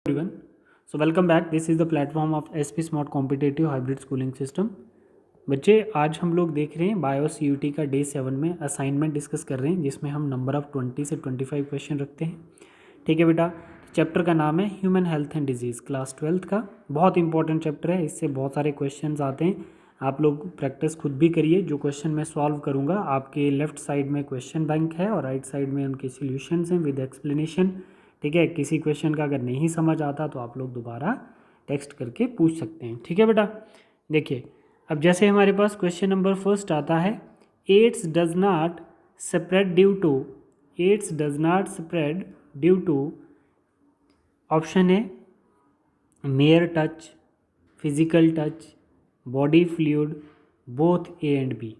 everyone. So welcome back. This is the platform of SP Smart Competitive Hybrid Schooling System. बच्चे आज हम लोग देख रहे हैं बायो CUT का डे 7 में असाइनमेंट डिस्कस कर रहे हैं जिसमें हम नंबर ऑफ 20 से 25 क्वेश्चन रखते हैं। ठीक है बेटा, चैप्टर का नाम है human health and disease, class 12th का बहुत इंपॉर्टेंट चैप्टर है। इससे बहुत सारे क्वेश्चन आते हैं, आप लोग प्रैक्टिस खुद भी करिए। जो क्वेश्चन मैं सॉल्व करूँगा आपके लेफ्ट साइड में क्वेश्चन बैंक है और राइट साइड में उनके सॉल्यूशंस हैं विद एक्सप्लेनेशन। ठीक है, किसी क्वेश्चन का अगर नहीं समझ आता तो आप लोग दोबारा टेक्स्ट करके पूछ सकते हैं। ठीक है बेटा, देखिए अब जैसे हमारे पास क्वेश्चन नंबर फर्स्ट आता है, AIDS does not spread due to option है mere touch, physical touch, body fluid, both A and B.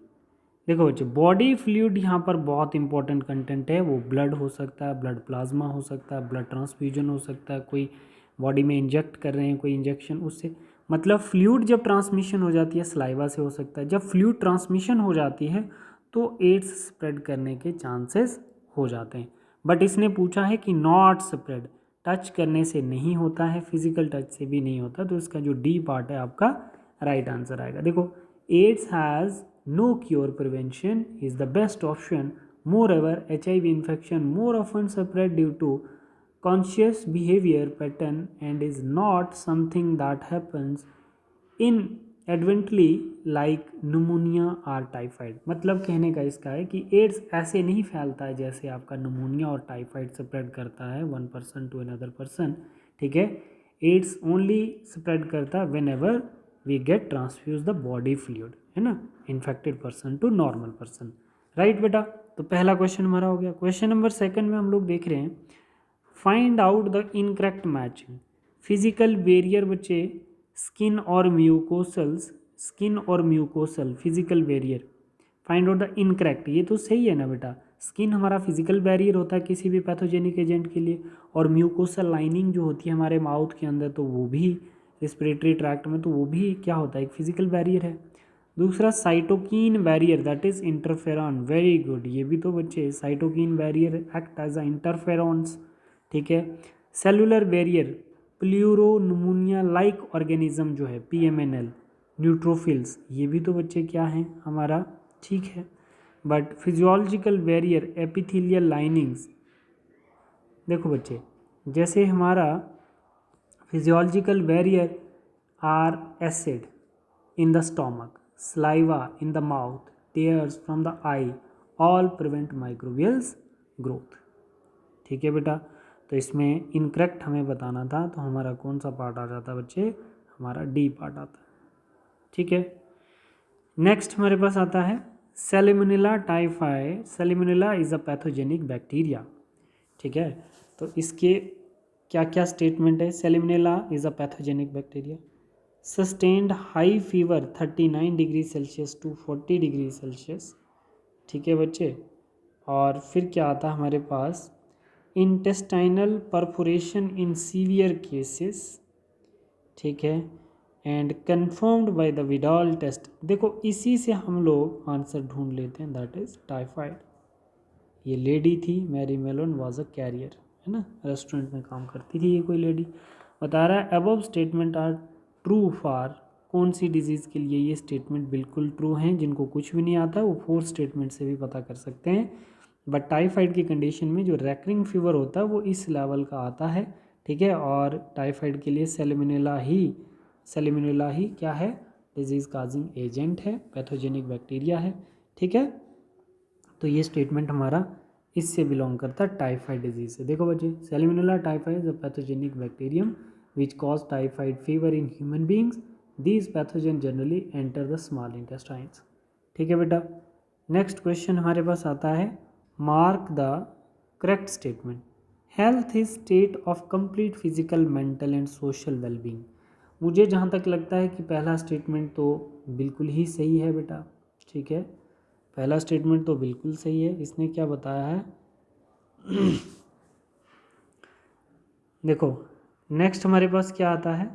देखो बच्चे, बॉडी फ्लूइड यहाँ पर बहुत इंपॉर्टेंट कंटेंट है। वो ब्लड हो सकता है, ब्लड प्लाज्मा हो सकता है, ब्लड ट्रांसफ्यूजन हो सकता है, कोई बॉडी में इंजेक्ट कर रहे हैं कोई इंजेक्शन, उससे मतलब फ्लूइड जब ट्रांसमिशन हो जाती है सलाइवा से हो सकता है। जब फ्लूइड ट्रांसमिशन हो जाती है तो एड्स स्प्रेड करने के चांसेस हो जाते हैं। बट इसने पूछा है कि नॉट स्प्रेड, टच करने से नहीं होता है, फिजिकल टच से भी नहीं होता, तो इसका जो डी पार्ट है आपका राइट आंसर आएगा। देखो, AIDS has no cure, prevention is the best option. Moreover, HIV infection more often spread due to conscious behavior pattern and is not something that happens inadvertently like pneumonia or typhoid। मतलब कहने का इसका है कि ads ऐसे नहीं फैलता है जैसे आपका निमोनिया और टाइफाइड स्प्रेड करता है one person to another person. ठीक है, एड्स ओनली स्प्रेड करता है whenever we get transfuse the body fluid, है ना, infected person to normal person. Right बेटा, तो पहला क्वेश्चन हमारा हो गया। क्वेश्चन नंबर सेकंड में हम लोग देख रहे हैं, find out the incorrect matching physical barrier. बच्चे, स्किन और mucosal physical barrier, find out the incorrect. ये तो सही है ना बेटा, स्किन हमारा फिजिकल बैरियर होता है किसी भी पैथोजेनिक एजेंट के लिए, और म्यूकोसल लाइनिंग जो होती है हमारे माउथ के अंदर, तो वो भी रेस्पिरेटरी ट्रैक्ट में, तो वो भी क्या होता है, एक फिजिकल बैरियर है। दूसरा cytokine barrier, that is interferon. Very good, ये भी तो बच्चे cytokine barrier act as a interferons. ठीक है, cellular barrier, pleuropneumonia like organism जो है PMNL, न्यूट्रोफिल्स, ये भी तो बच्चे क्या हैं हमारा, ठीक है। But physiological barrier, epithelial linings, देखो बच्चे जैसे हमारा physiological barrier are acid in the stomach, saliva in the mouth, tears from the eye, all prevent microbial growth। ठीक है बेटा, तो इसमें इनकरेक्ट हमें बताना था, तो हमारा कौन सा पार्ट आ जाता है बच्चे, हमारा डी पार्ट आता है। ठीक है, नेक्स्ट हमारे पास आता है salmonella typhi. Salmonella is a pathogenic bacteria. ठीक है, तो इसके क्या क्या स्टेटमेंट है। Salmonella is a pathogenic bacteria, sustained high fever 39 degree Celsius to 40 degree Celsius. ठीक है बच्चे, और फिर क्या आता है हमारे पास, intestinal perforation in severe cases. ठीक है, and confirmed by the Widal test. देखो इसी से हम लोग आंसर ढूंढ लेते हैं, दैट इज टाइफाइड। ये लेडी थी, Mary Mallon was a carrier, है ना, रेस्टोरेंट में काम करती थी ये कोई लेडी। बता रहा है above statement are true for, कौन सी डिजीज़ के लिए ये स्टेटमेंट बिल्कुल ट्रू हैं। जिनको कुछ भी नहीं आता वो फोर्थ स्टेटमेंट से भी पता कर सकते हैं। बट टाइफाइड की कंडीशन में जो रैकरिंग फीवर होता है वो इस लेवल का आता है। ठीक है, और टाइफाइड के लिए सैल्मोनेला ही क्या है, डिजीज़ काजिंग एजेंट है, पैथोजेनिक बैक्टीरिया है। ठीक है, तो ये स्टेटमेंट हमारा इससे बिलोंग करता है, टाइफाइड डिजीज़ से। देखो बच्चे, Salmonella typhoid is a pathogenic bacterium which cause typhoid fever in human beings. These pathogens generally enter the small intestines। ठीक है बेटा, नेक्स्ट क्वेश्चन हमारे पास आता है, mark the correct statement. Health is state of complete physical, mental and social wellbeing. मुझे जहाँ तक लगता है कि पहला स्टेटमेंट तो बिल्कुल ही सही है बेटा। ठीक है, पहला स्टेटमेंट तो बिल्कुल सही है। इसने क्या बताया है देखो नेक्स्ट हमारे पास क्या आता है,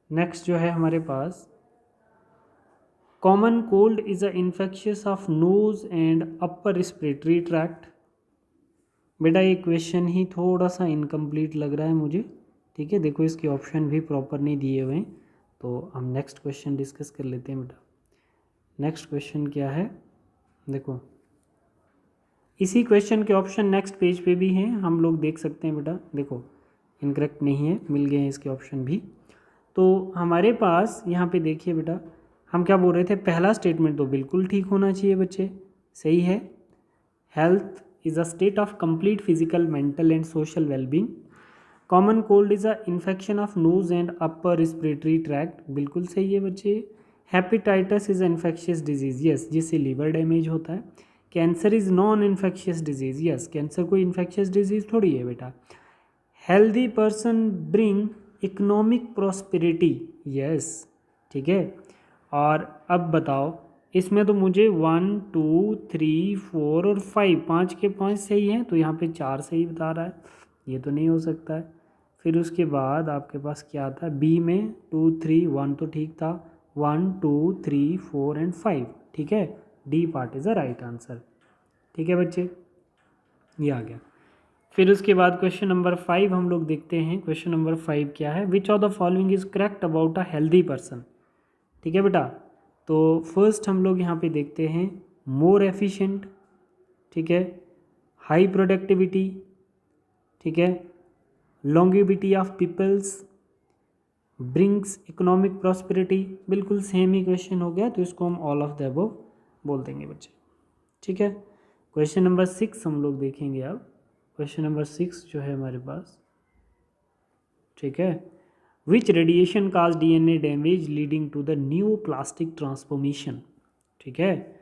नेक्स्ट जो है हमारे पास, common cold is a infectious of nose and upper respiratory tract. बेटा ये क्वेश्चन ही थोड़ा सा इनकम्प्लीट लग रहा है मुझे। ठीक है, देखो इसके ऑप्शन भी प्रॉपर नहीं दिए हुए हैं, तो हम नेक्स्ट क्वेश्चन डिस्कस कर लेते हैं बेटा। नेक्स्ट क्वेश्चन क्या है, देखो इसी क्वेश्चन के ऑप्शन नेक्स्ट पेज पे भी हैं, हम लोग देख सकते हैं बेटा। देखो इनकरेक्ट नहीं है, मिल गए हैं इसके ऑप्शन भी। तो हमारे पास यहाँ पे देखिए बेटा, हम क्या बोल रहे थे, पहला स्टेटमेंट तो बिल्कुल ठीक होना चाहिए बच्चे, सही है। Health is a state of complete physical, mental and social wellbeing. Common cold is a infection of nose and upper respiratory tract, बिल्कुल सही है बच्चे। Hepatitis is infectious disease, yes, जिससे लीवर डैमेज होता है। Cancer is non infectious disease, yes, cancer कोई infectious disease थोड़ी है बेटा। Healthy person bring economic prosperity, yes, ठीक है। और अब बताओ, इसमें तो मुझे 1 2 3 4 और 5, 5 के 5 सही हैं, तो यहाँ पे 4 सही बता रहा है, ये तो नहीं हो सकता है। फिर उसके बाद आपके पास क्या था, बी में 2 3 1 तो ठीक था, 1 2 3 4 एंड 5, ठीक है। D part is the right answer, ठीक है बच्चे, ये आ गया। फिर उसके बाद क्वेश्चन नंबर 5 हम लोग देखते हैं। क्वेश्चन नंबर 5 क्या है, विच of the following is correct about a healthy person, ठीक है बेटा। तो फर्स्ट हम लोग यहाँ पे देखते हैं, मोर एफिशिएंट, ठीक है, हाई प्रोडक्टिविटी, ठीक है, longevity of peoples, brings economic prosperity, बिल्कुल सेम ही क्वेश्चन हो गया, तो इसको हम ऑल ऑफ द अबव बोल देंगे बच्चे, ठीक है। क्वेश्चन नंबर 6 हम लोग देखेंगे अब। क्वेश्चन नंबर 6 जो है हमारे पास, ठीक है, which radiation cause DNA damage leading to the neoplastic transformation, ठीक है।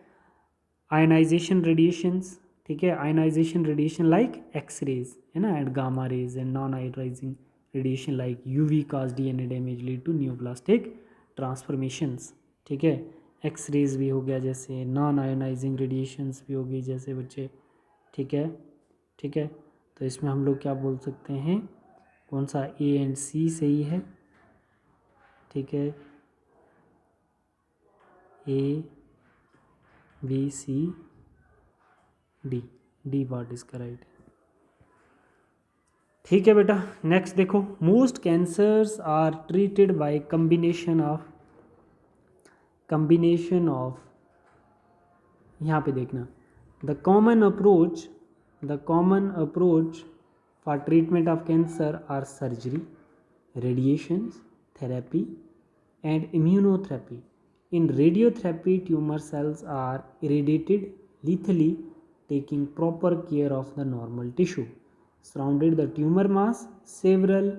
आयनाइजेशन रेडिएशंस, ठीक है, आयनाइजेशन रेडिएशन लाइक एक्सरेज है ना, and gamma rays, and non ionising radiation like UV cause DNA damage lead to neoplastic transformations, ठीक है। X-rays भी हो गया जैसे, नॉन आयोनाइजिंग रेडिएशंस भी हो गई जैसे बच्चे, ठीक है, ठीक है। तो इसमें हम लोग क्या बोल सकते हैं, कौन सा, ए एंड सी सही है, ठीक है, A B C D, D part इसका राइट है, ठीक है बेटा। नेक्स्ट देखो, most cancers are treated by combination of, यहाँ पे देखना, the common approach for treatment of cancer are surgery, radiations, therapy, and immunotherapy. In radiotherapy, tumor cells are irradiated lethally, taking proper care of the normal tissue surrounded the tumor mass. Several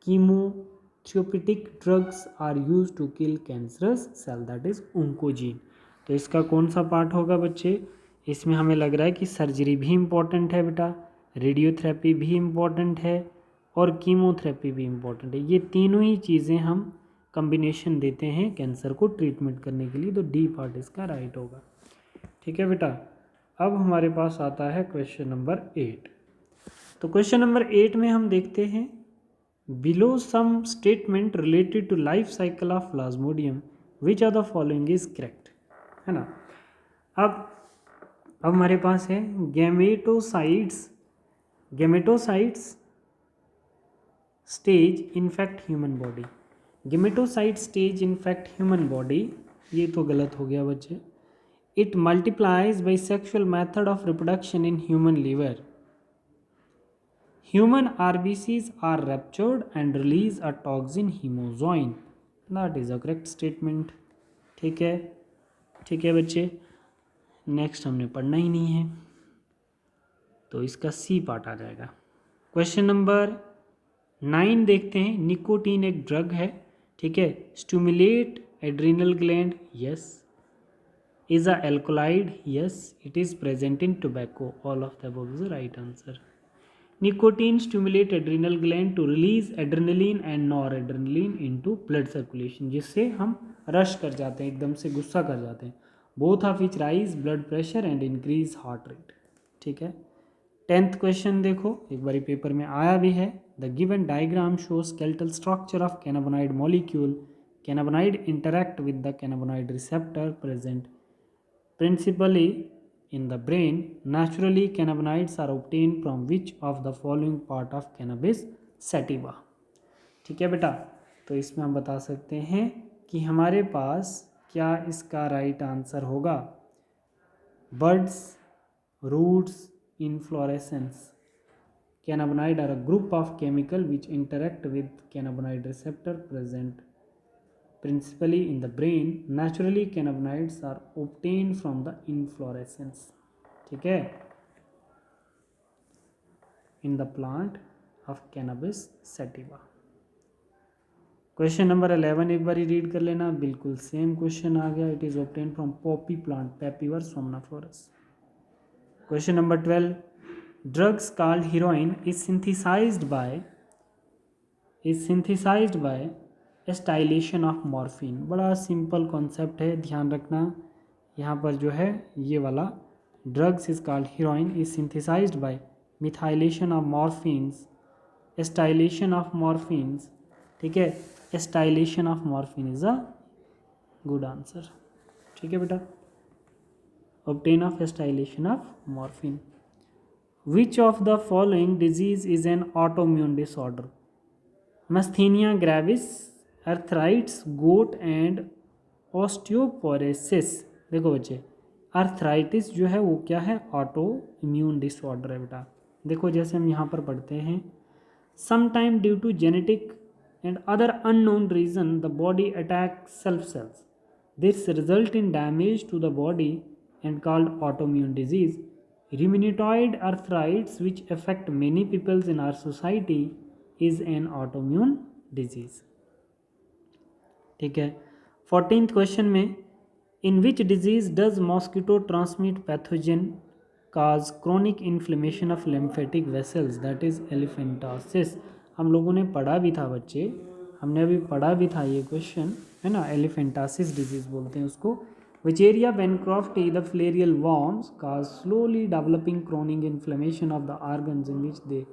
chemotherapeutic drugs are used to kill cancerous cell, that is oncogene. तो इसका कौन सा part होगा बच्चे, इसमें हमें लग रहा है कि सर्जरी भी इम्पॉर्टेंट है बेटा, रेडियोथेरेपी भी इम्पॉर्टेंट है, और कीमोथेरेपी भी इम्पॉर्टेंट है। ये तीनों ही चीज़ें हम कम्बिनेशन देते हैं कैंसर को ट्रीटमेंट करने के लिए, तो डी पार्ट इसका राइट होगा, ठीक है बेटा। अब हमारे पास आता है क्वेश्चन नंबर 8। तो क्वेश्चन नंबर 8 में हम देखते हैं, below some statement related to life cycle of plasmodium, which of the following is correct, है ना। अब हमारे पास है gametocytes stage infect human body, gametocyte stage infect human body, ये तो गलत हो गया बच्चे। It multiplies by sexual method of reproduction in human liver, human RBCs are ruptured and release a toxin haemozoin, that is a correct statement, ठीक है, ठीक है बच्चे। नेक्स्ट हमने पढ़ना ही नहीं है, तो इसका सी पार्ट आ जाएगा। क्वेश्चन नंबर 9 देखते हैं, निकोटीन एक ड्रग है, ठीक है, stimulate adrenal gland, yes, is a alkaloid, yes, it is present in tobacco, all of the above is the right answer. Nicotine stimulate adrenal gland to release adrenaline and nor adrenaline into blood circulation, जिससे हम rush कर जाते हैं, एकदम से गुस्सा कर जाते हैं। Both of which rise blood pressure and increase heart rate, ठीक है। 10th क्वेश्चन देखो, एक बारी पेपर में आया भी है, the given diagram show skeletal structure of cannabinoid molecule, cannabinoid interact with the cannabinoid receptor present principally in the brain. Naturally, cannabinoids are obtained from which of the following part of cannabis sativa? ठीक है बेटा, तो इसमें हम बता सकते हैं कि हमारे पास क्या इसका राइट आंसर होगा, buds, roots, inflorescence. Cannabinoid are a group of chemical which interact with cannabinoid receptor present principally in the brain. Naturally, cannabinoids are obtained from the inflorescence. ठीक है, in the plant of Cannabis sativa. Question number 11 एक बार read कर लेना, बिल्कुल same question आ गया. It is obtain from poppy plant, Papaver somniferum. Question number 12, drugs called heroin is synthesized by acetylation of morphine. बड़ा simple concept है, ध्यान रखना. यहाँ पर जो है ये वाला drugs is called heroin is synthesized by methylation of morphines, acetylation of morphines. ठीक है, acetylation of morphine is a good answer. ठीक है बेटा, obtain of acetylation of morphine. Which of the following disease is an autoimmune disorder? Myasthenia gravis, arthritis, gout and osteoporosis. देखो बच्चे, arthritis जो है वो क्या है, ऑटो इम्यून डिसऑर्डर है बेटा. देखो जैसे हम यहाँ पर पढ़ते हैं, sometime due to genetic and other unknown reason the body attacks self cells. This result in damage to the body and called autoimmune disease. Rheumatoid arthritis, which affect many people in our society, is an autoimmune disease. ठीक है. 14th question में, in which disease does mosquito transmit pathogen cause chronic inflammation of lymphatic vessels, that is elephantiasis. हम लोगों ने पढ़ा भी था बच्चे, हमने अभी पढ़ा भी था ये क्वेश्चन है ना, एलिफेंटासिस डिजीज बोलते हैं उसको. Wicheria bancrofti, the filarial worms, cause slowly developing chronic inflammation of the organs in which they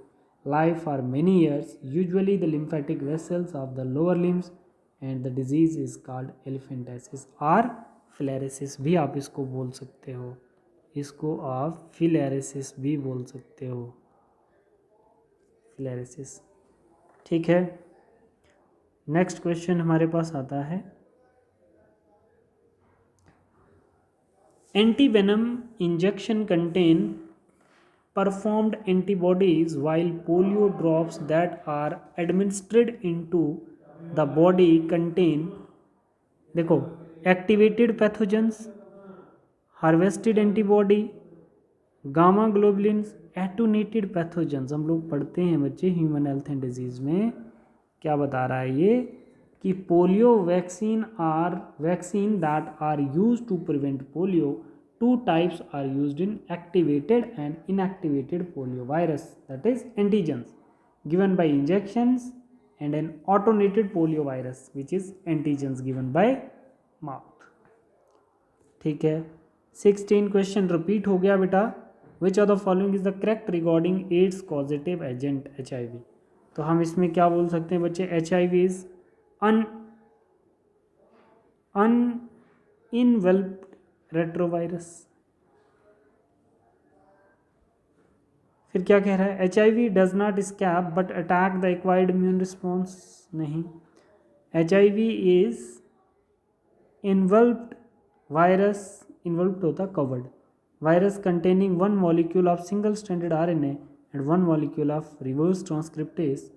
live for many years, usually the lymphatic vessels of the lower limbs, and the disease is called elephantiasis or filariasis भी आप इसको बोल सकते हो, इसको आप filariasis भी बोल सकते हो, filariasis. ठीक है, नेक्स्ट क्वेश्चन हमारे पास आता है, antivenom injection contain performed antibodies while polio drops that are administered into the body contain, देखो, activated pathogens, harvested antibody, gamma globulins, attenuated pathogens. हम लोग पढ़ते हैं बच्चे ह्यूमन हेल्थ एंड डिजीज़ में, क्या बता रहा है ये कि polio vaccine that are use to prevent polio, two types are used in activated and inactivated polio virus, that is antigens given by injections, and an attenuated polio virus which is antigens given by mouth. ठीक है. 16 question repeat हो गया बेटा. Which of the following is the correct regarding AIDS causative agent HIV. तो हम इसमें क्या बोल सकते हैं बच्चे, HIV इज अनइनवेल्प्ड रेट्रोवायरस. फिर क्या कह रहा है, HIV does not escape but attack the acquired immune response. नहीं, HIV is enveloped virus, enveloped होता covered virus containing one molecule of single stranded RNA and one molecule of reverse transcriptase.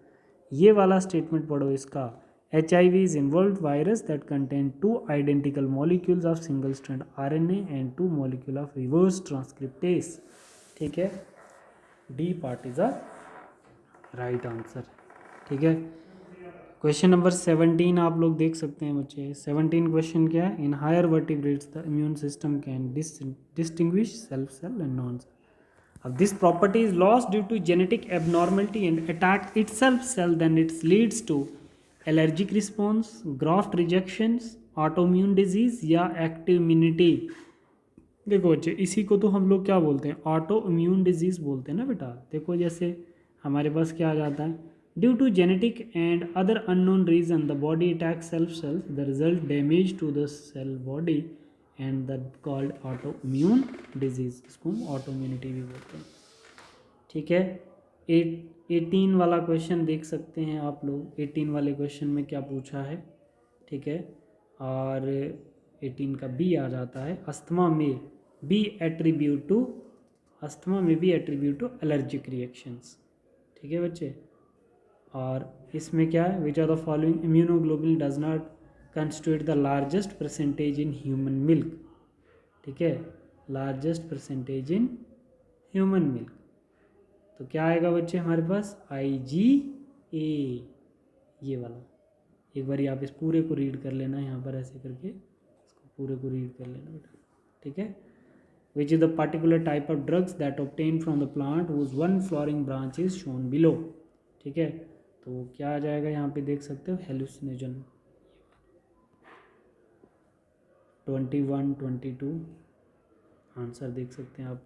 ये वाला statement पढ़ो इसका, HIV is involved virus that contain two identical molecules of single strand RNA and two molecule of reverse transcriptase. ठीक है, D part is a right answer. ठीक है. Question number 17 आप लोग देख सकते हैं बच्चे. 17 क्वेश्चन क्या है, in higher vertebrates the immune system can distinguish self cell and non cell. अब this property is lost due to genetic abnormality and attack itself cell, then it's leads to allergic response, graft rejections, autoimmune disease या active immunity. देखो बच्चे, इसी को तो हम लोग क्या बोलते हैं, ऑटो इम्यून डिजीज बोलते हैं ना बेटा. देखो जैसे हमारे पास क्या आ जाता है, due to genetic and other unknown reason the body attack self cells, the result damage to the cell body and the called autoimmune disease. इसको हम ऑटो इम्यूनिटी भी बोलते हैं. ठीक है. 18 वाला क्वेश्चन देख सकते हैं आप लोग। 18 वाले क्वेश्चन में क्या पूछा है, ठीक है। और 18 का बी आ जाता है, अस्थमा में be attribute to allergic reactions, ठीक है बच्चे। और इसमें क्या है, which are the following immunoglobulin does not constitute the largest percentage in human milk, ठीक है, largest percentage in human milk. तो क्या आएगा बच्चे हमारे पास, IgA, ये वाला। एक बार आप इस पूरे को रीड कर लेना, यहाँ पर ऐसे करके इसको पूरे को रीड कर लेना बेटा, ठीक है। Which is the particular type of drugs that obtain from the plant whose one flowering branch is shown below, ठीक है। तो क्या आ जाएगा यहाँ पे देख सकते हो, हेलुसिनोजन। 21, 22 आंसर देख सकते हैं आप।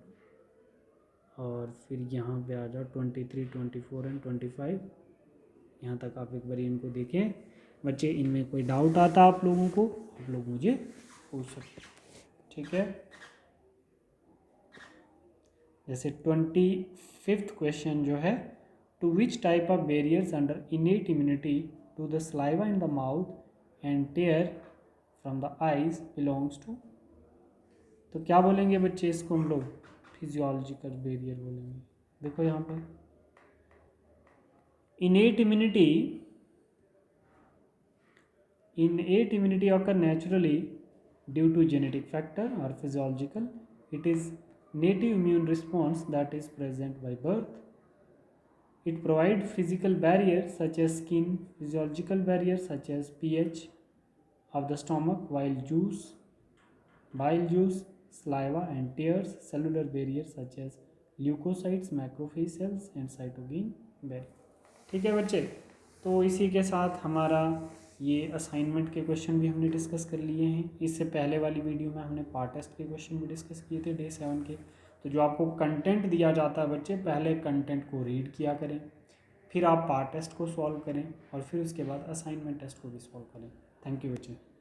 और फिर यहाँ पे आ जाओ 23, 24 एंड 25, यहाँ तक आप एक बार इनको देखें बच्चे। इनमें कोई डाउट आता आप लोगों को, आप लोग मुझे पूछ सकते हैं, ठीक है। जैसे 25th क्वेश्चन जो है, to which type of barriers under innate immunity to the saliva in the mouth and tear from the eyes belongs to. तो क्या बोलेंगे बच्चे इसको हम लोग, फिजियोलॉजिकल बैरियर बोलेंगे। देखो यहाँ पे innate immunity occur naturally due to genetic factor or physiological. It is native immune response that is present by birth. It provides physical barriers such as skin, physiological barriers such as pH of the stomach, bile juice, saliva and tears, cellular barriers such as leukocytes, macrophage cells and cytokine barrier, ठीक है बच्चे। तो इसी के साथ हमारा ये assignment के क्वेश्चन भी हमने डिस्कस कर लिए हैं। इससे पहले वाली वीडियो में हमने पार्ट टेस्ट के क्वेश्चन भी डिस्कस किए थे डे 7 के। तो जो आपको कंटेंट दिया जाता है बच्चे, पहले कंटेंट को रीड किया करें, फिर आप पार्ट टेस्ट को सॉल्व करें और फिर उसके बाद असाइनमेंट टेस्ट को भी सॉल्व करें। थैंक यू बच्चे।